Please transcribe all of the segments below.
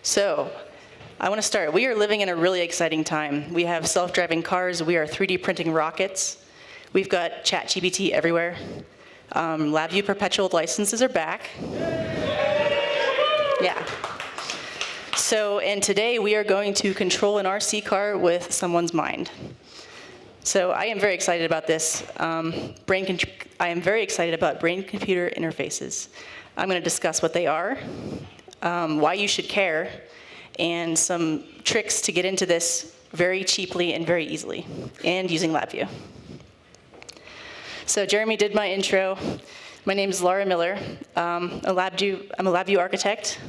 So, I want to start. We are living in a really exciting time. We have self-driving cars. We are 3D printing rockets. We've got ChatGPT everywhere. LabVIEW perpetual licenses are back. Yeah. So, and today we are going to control an RC car with someone's mind. So I am very excited about this. I am very excited about brain-computer interfaces. I'm going to discuss what they are, why you should care, and some tricks to get into this very cheaply and very easily, and using LabVIEW. So Jeremy did my intro. My name is Laura Miller. I'm a LabVIEW architect,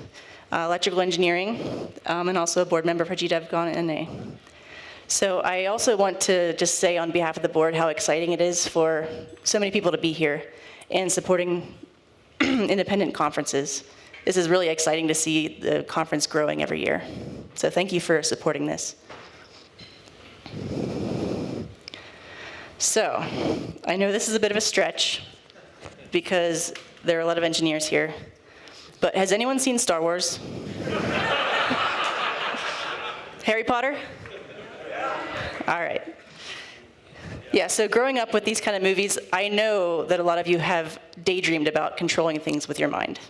electrical engineering, and also a board member for GDevCon and NA. So I also want to just say on behalf of the board how exciting it is for so many people to be here and supporting independent conferences. This is really exciting to see the conference growing every year. So thank you for supporting this. So I know this is a bit of a stretch because there are a lot of engineers here, but has anyone seen Star Wars? Harry Potter? All right. Yeah, so growing up with these kind of movies, I know that a lot of you have daydreamed about controlling things with your mind.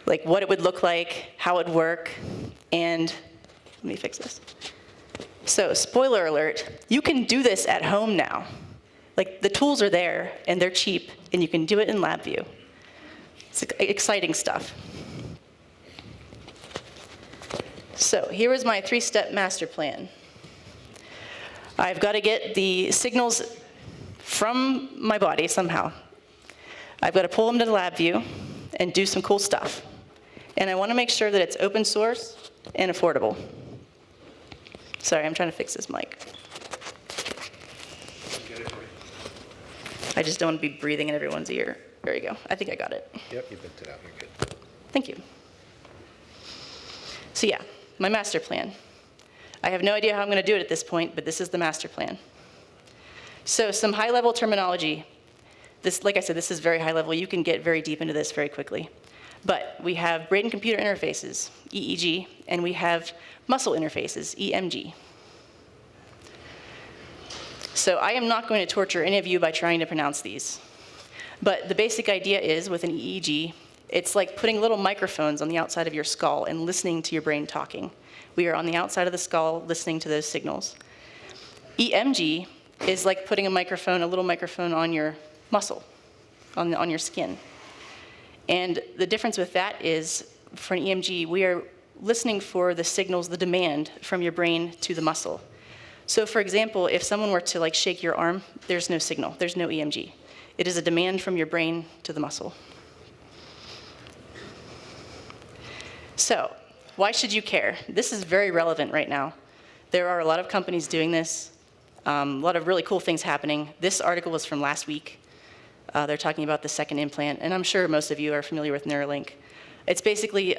Like what it would look like, how it would work, and let me fix this. So, spoiler alert, you can do this at home now. Like the tools are there, and they're cheap, and you can do it in LabVIEW. It's exciting stuff. So, here is my 3-step master plan. I've got to get the signals from my body somehow. I've got to pull them to the LabVIEW and do some cool stuff. And I want to make sure that it's open source and affordable. Sorry, I'm trying to fix this mic. I just don't want to be breathing in everyone's ear. There you go. I think I got it. Yep, you picked it out. You're good. Thank you. So yeah, my master plan. I have no idea how I'm going to do it at this point, but this is the master plan. So some high-level terminology. This, like I said, this is very high level. You can get very deep into this very quickly. But we have brain-computer interfaces, EEG, and we have muscle interfaces, EMG. So I am not going to torture any of you by trying to pronounce these. But the basic idea is, with an EEG, it's like putting little microphones on the outside of your skull and listening to your brain talking. We are on the outside of the skull listening to those signals. EMG is like putting a little microphone on your muscle, on your skin. And the difference with that is, for an EMG, we are listening for the signals, the demand from your brain to the muscle. So for example, if someone were to shake your arm, there's no signal, there's no EMG. It is a demand from your brain to the muscle. So, why should you care? This is very relevant right now. There are a lot of companies doing this, a lot of really cool things happening. This article was from last week. They're talking about the second implant, and I'm sure most of you are familiar with Neuralink. It's basically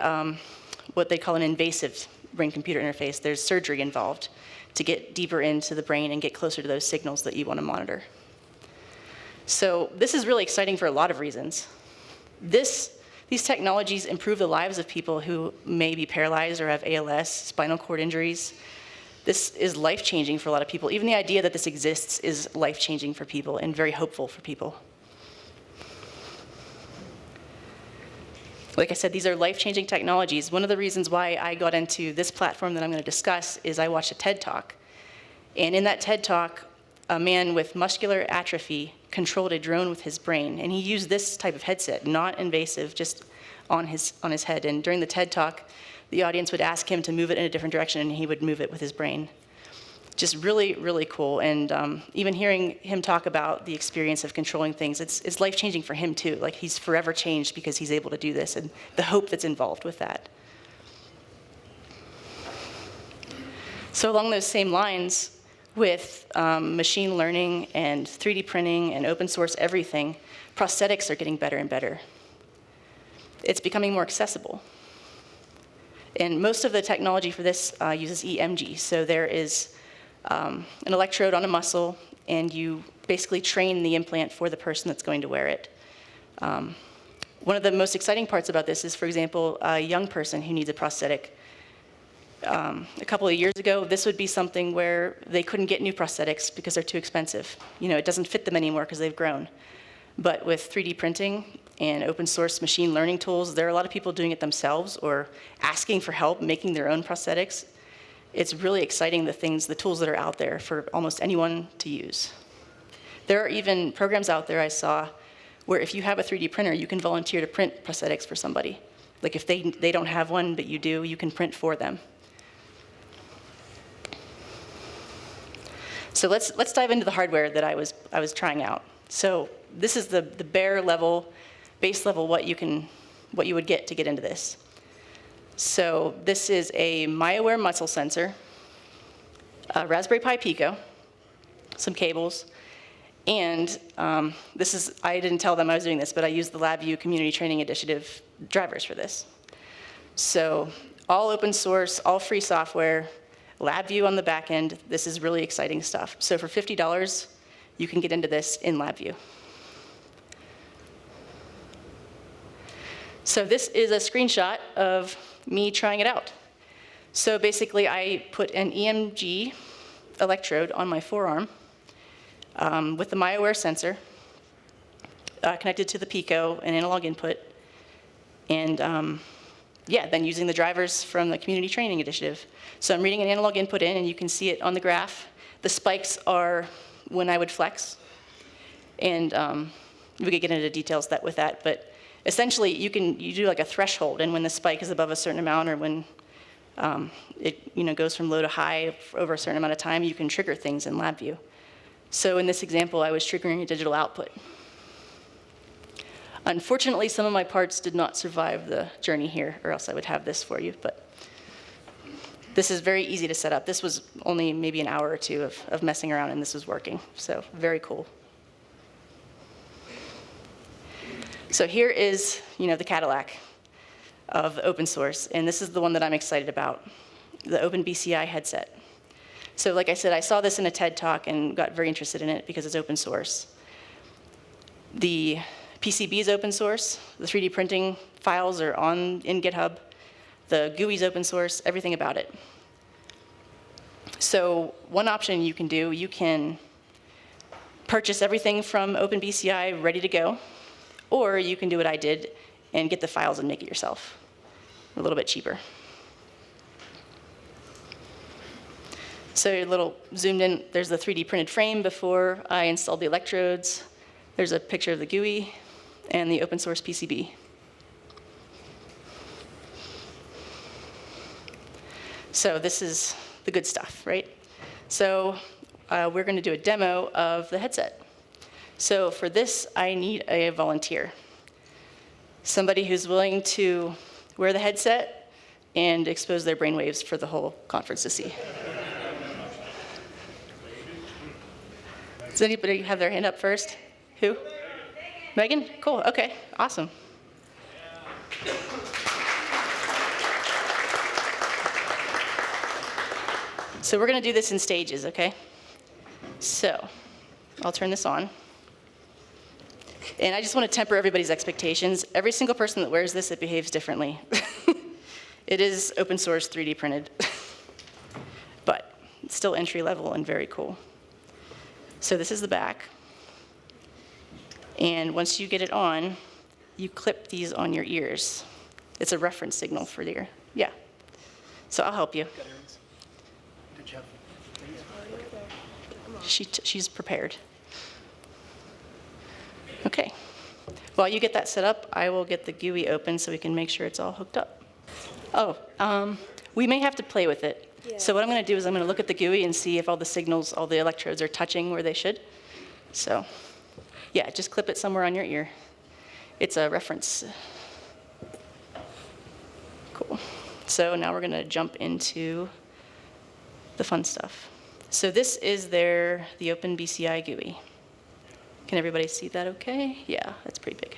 what they call an invasive brain-computer interface. There's surgery involved to get deeper into the brain and get closer to those signals that you want to monitor. So this is really exciting for a lot of reasons. These technologies improve the lives of people who may be paralyzed or have ALS, spinal cord injuries. This is life-changing for a lot of people. Even the idea that this exists is life-changing for people and very hopeful for people. Like I said, these are life-changing technologies. One of the reasons why I got into this platform that I'm going to discuss is I watched a TED Talk. And in that TED Talk, a man with muscular atrophy controlled a drone with his brain. And he used this type of headset, not invasive, just on his head. And during the TED Talk, the audience would ask him to move it in a different direction, and he would move it with his brain. Just really, really cool. And even hearing him talk about the experience of controlling things, it's life-changing for him too. Like, he's forever changed because he's able to do this, and the hope that's involved with that. So along those same lines, with machine learning and 3D printing and open source everything, prosthetics are getting better and better. It's becoming more accessible. And most of the technology for this uses EMG. So there is an electrode on a muscle, and you basically train the implant for the person that's going to wear it. One of the most exciting parts about this is, for example, a young person who needs a prosthetic. A couple of years ago, this would be something where they couldn't get new prosthetics because they're too expensive. It doesn't fit them anymore because they've grown. But with 3D printing and open source machine learning tools, there are a lot of people doing it themselves or asking for help making their own prosthetics. It's really exciting, the tools that are out there for almost anyone to use. There are even programs out there I saw where if you have a 3D printer, you can volunteer to print prosthetics for somebody. Like if they don't have one, but you do, you can print for them. So let's dive into the hardware that I was trying out. So this is the bare level, base level, what you would get to get into this. So this is a MyAware muscle sensor, a Raspberry Pi Pico, some cables, and I didn't tell them I was doing this, but I used the LabVIEW Community Training Initiative drivers for this. So all open source, all free software, LabVIEW on the back end. This is really exciting stuff. So for $50, you can get into this in LabVIEW. So this is a screenshot of me trying it out. So basically, I put an EMG electrode on my forearm with the MyAware sensor connected to the Pico and analog input, and then using the drivers from the Community Training Initiative. So I'm reading an analog input in, and you can see it on the graph. The spikes are when I would flex, and we could get into details with that, but essentially you do like a threshold, and when the spike is above a certain amount, or when it goes from low to high over a certain amount of time, you can trigger things in LabVIEW. So in this example, I was triggering a digital output. Unfortunately, some of my parts did not survive the journey here, or else I would have this for you. But this is very easy to set up. This was only maybe an hour or two of messing around, and this was working. So very cool. So here is the Cadillac of open source, and this is the one that I'm excited about, the OpenBCI headset. So like I said, I saw this in a TED Talk and got very interested in it because it's open source. The PCB is open source. The 3D printing files are in GitHub. The GUI is open source, everything about it. So one option you can do, you can purchase everything from OpenBCI ready to go, or you can do what I did and get the files and make it yourself, a little bit cheaper. So a little zoomed in, there's the 3D printed frame before I installed the electrodes. There's a picture of the GUI and the open source PCB. So this is the good stuff, right? So we're going to do a demo of the headset. So for this, I need a volunteer. Somebody who's willing to wear the headset and expose their brainwaves for the whole conference to see. Does anybody have their hand up first? Who? Megan? Cool, okay, awesome. So we're gonna do this in stages, okay? So, I'll turn this on. And I just want to temper everybody's expectations. Every single person that wears this, it behaves differently. It is open source 3D printed, but it's still entry level and very cool. So this is the back. And once you get it on, you clip these on your ears. It's a reference signal for the ear. Yeah. So I'll help you. She's prepared. Okay. While you get that set up, I will get the GUI open so we can make sure it's all hooked up. Oh, we may have to play with it. Yeah. So what I'm going to do is I'm going to look at the GUI and see if all the signals, all the electrodes are touching where they should. So, yeah, just clip it somewhere on your ear. It's a reference. Cool. So now we're going to jump into the fun stuff. So this is the OpenBCI GUI. Can everybody see that okay? Yeah, that's pretty big.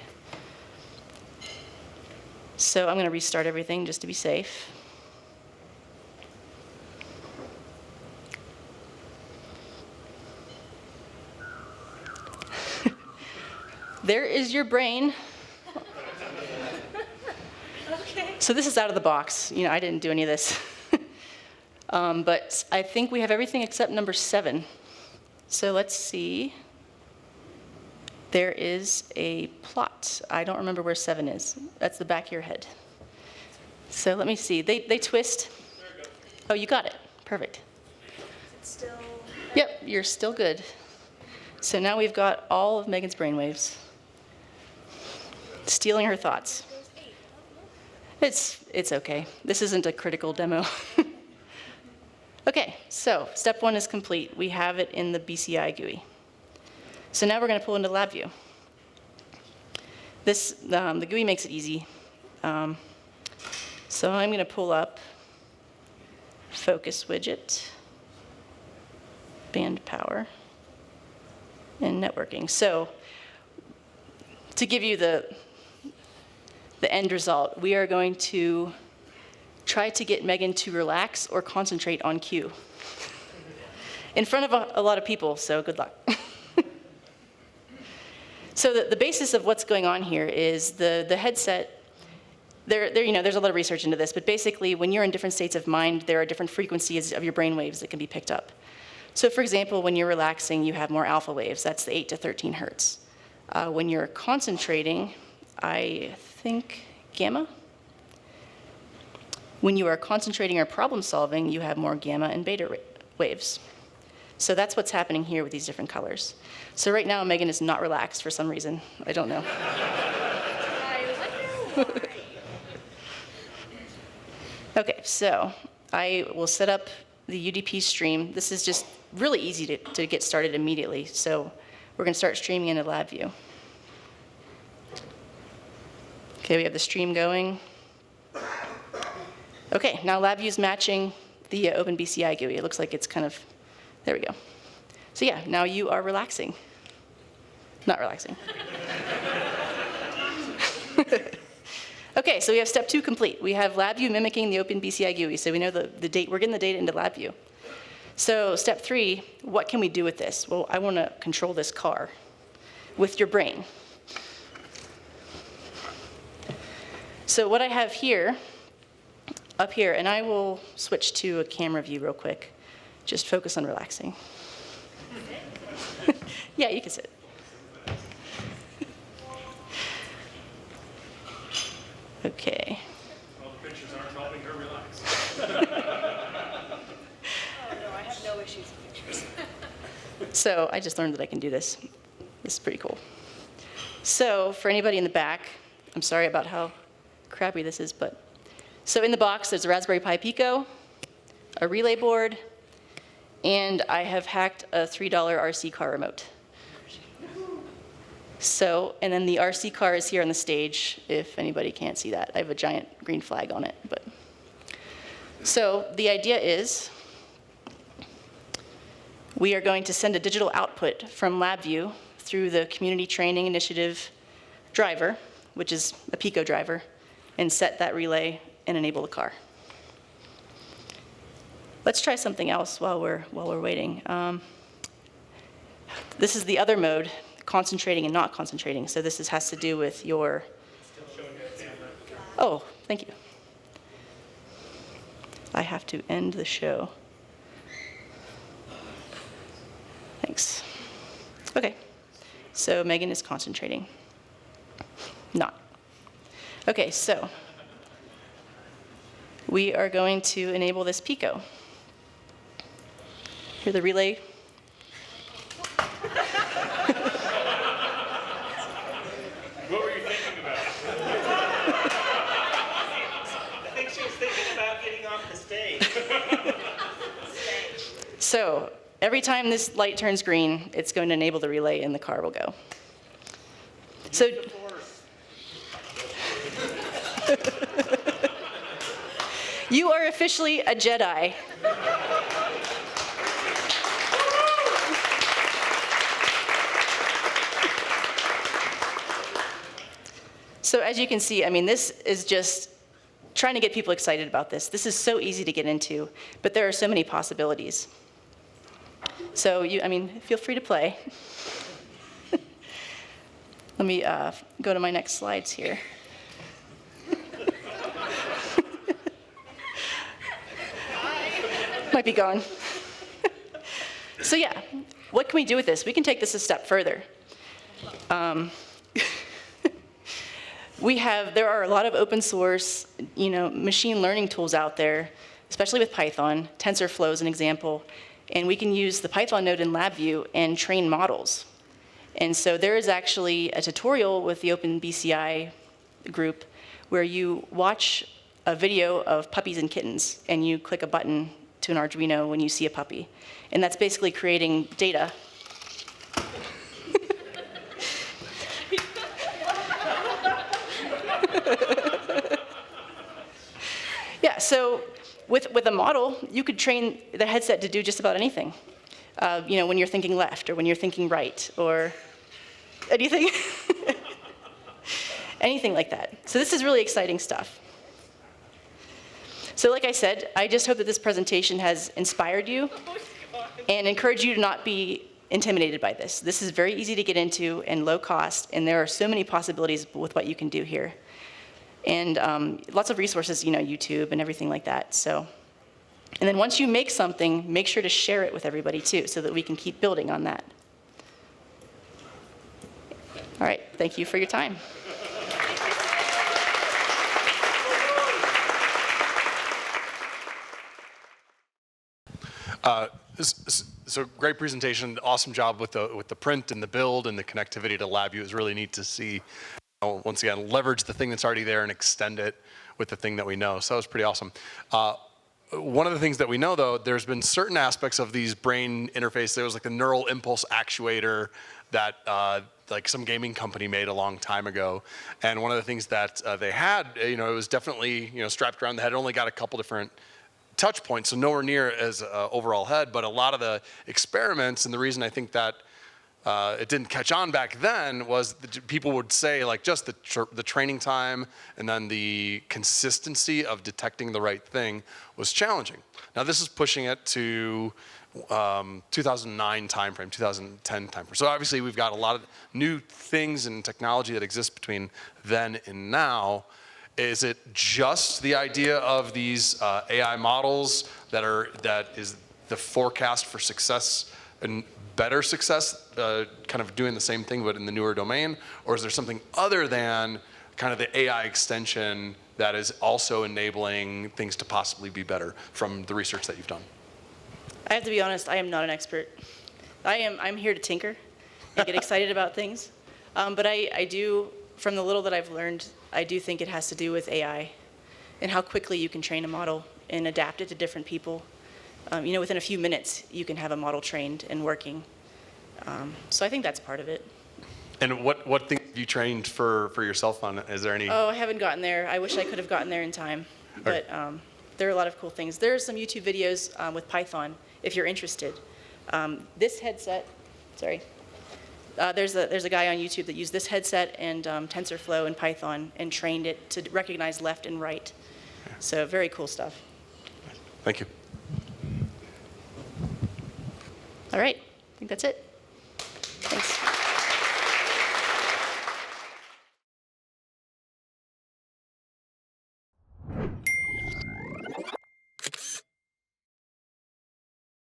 So I'm going to restart everything just to be safe. There is your brain So this is out of the box. I didn't do any of this. But I think we have everything except number 7. So let's see. There is a plot. I don't remember where 7 is. That's the back of your head. So let me see. They twist. Oh, you got it. Perfect. Still. Yep, you're still good. So now we've got all of Megan's brainwaves. Stealing her thoughts. It's okay. This isn't a critical demo. Okay, so step 1 is complete. We have it in the BCI GUI. So now we're going to pull into LabVIEW. The GUI makes it easy. So I'm going to pull up focus widget, band power, and networking. So to give you the end result, we are going to try to get Megan to relax or concentrate on cue in front of a lot of people, so good luck. So the basis of what's going on here is the headset. There's a lot of research into this, but basically, when you're in different states of mind, there are different frequencies of your brain waves that can be picked up. So for example, when you're relaxing, you have more alpha waves. That's the 8 to 13 hertz. When you're concentrating, I think gamma. When you are concentrating or problem solving, you have more gamma and beta waves. So that's what's happening here with these different colors. So right now, Megan is not relaxed for some reason. I don't know. Okay, so I will set up the UDP stream. This is just really easy to get started immediately. So we're going to start streaming into LabVIEW. Okay, we have the stream going. Okay, now LabVIEW is matching the OpenBCI GUI. It looks like it's kind of, there we go. So yeah, now you are relaxing. Not relaxing. Okay, so we have step 2 complete. We have LabVIEW mimicking the OpenBCI GUI, so we know the date. We're getting the data into LabVIEW. So step 3, what can we do with this? Well, I want to control this car with your brain. So what I have here, up here, and I will switch to a camera view real quick. Just focus on relaxing. Yeah, you can sit. Okay. All the pictures aren't helping her relax. Oh, no, I have no issues with pictures. So I just learned that I can do this. This is pretty cool. So for anybody in the back, I'm sorry about how crappy this is, but so in the box, there's a Raspberry Pi Pico, a relay board, and I have hacked a $3 RC car remote. So, and then the RC car is here on the stage, if anybody can't see that. I have a giant green flag on it. But so the idea is we are going to send a digital output from LabVIEW through the Community Training Initiative driver, which is a Pico driver, and set that relay and enable the car. Let's try something else while we're waiting. This is the other mode, concentrating and not concentrating. So this has to do with your. Oh, thank you. I have to end the show. Thanks. Okay. So Megan is concentrating. Not. Okay, so we are going to enable this Pico. Here, the relay. What were you thinking about? I think she was thinking about getting off the stage. So every time this light turns green, it's going to enable the relay and the car will go. So you are officially a Jedi. So as you can see, I mean, this is just trying to get people excited about this. This is so easy to get into, but there are so many possibilities. So feel free to play. Let me go to my next slides here. Might be gone. So yeah, what can we do with this? We can take this a step further. There are a lot of open source, machine learning tools out there, especially with Python. TensorFlow is an example. And we can use the Python node in LabVIEW and train models. And so there is actually a tutorial with the OpenBCI group where you watch a video of puppies and kittens, and you click a button to an Arduino when you see a puppy. And that's basically creating data. Yeah, so with a model, you could train the headset to do just about anything. When you're thinking left, or when you're thinking right, or anything. Anything like that. So this is really exciting stuff. So like I said, I just hope that this presentation has inspired you and encouraged you to not be intimidated by this. This is very easy to get into and low cost, and there are so many possibilities with what you can do here. And lots of resources, YouTube and everything like that. So, and then once you make something, make sure to share it with everybody too, so that we can keep building on that. All right, thank you for your time. So great presentation, awesome job with the print and the build and the connectivity to LabVIEW. It was really neat to see, once again, leverage the thing that's already there and extend it with the thing that we know. So that was pretty awesome. One of the things that we know, though, there's been certain aspects of these brain interface. There was like the neural impulse actuator that like some gaming company made a long time ago. And one of the things that they had, it was definitely strapped around the head. It only got a couple different touch points, so nowhere near as overall head, but a lot of the experiments, and the reason I think that it didn't catch on back then was that people would say like just the training time and then the consistency of detecting the right thing was challenging. Now this is pushing it to 2009 timeframe, 2010 timeframe. So obviously we've got a lot of new things and technology that exists between then and now. Is it just the idea of these AI models that is the forecast for success and better success, kind of doing the same thing but in the newer domain? Or is there something other than kind of the AI extension that is also enabling things to possibly be better from the research that you've done? I have to be honest, I am not an expert. I'm here to tinker and get excited about things. But I do, from the little that I've learned, I do think it has to do with AI and how quickly you can train a model and adapt it to different people. Within a few minutes, you can have a model trained and working. So I think that's part of it. And what things have you trained for yourself on? Is there any? Oh, I haven't gotten there. I wish I could have gotten there in time. But there are a lot of cool things. There are some YouTube videos with Python, if you're interested. This headset, sorry. There's a guy on YouTube that used this headset and TensorFlow and Python and trained it to recognize left and right. So very cool stuff. Thank you. All right, I think that's it.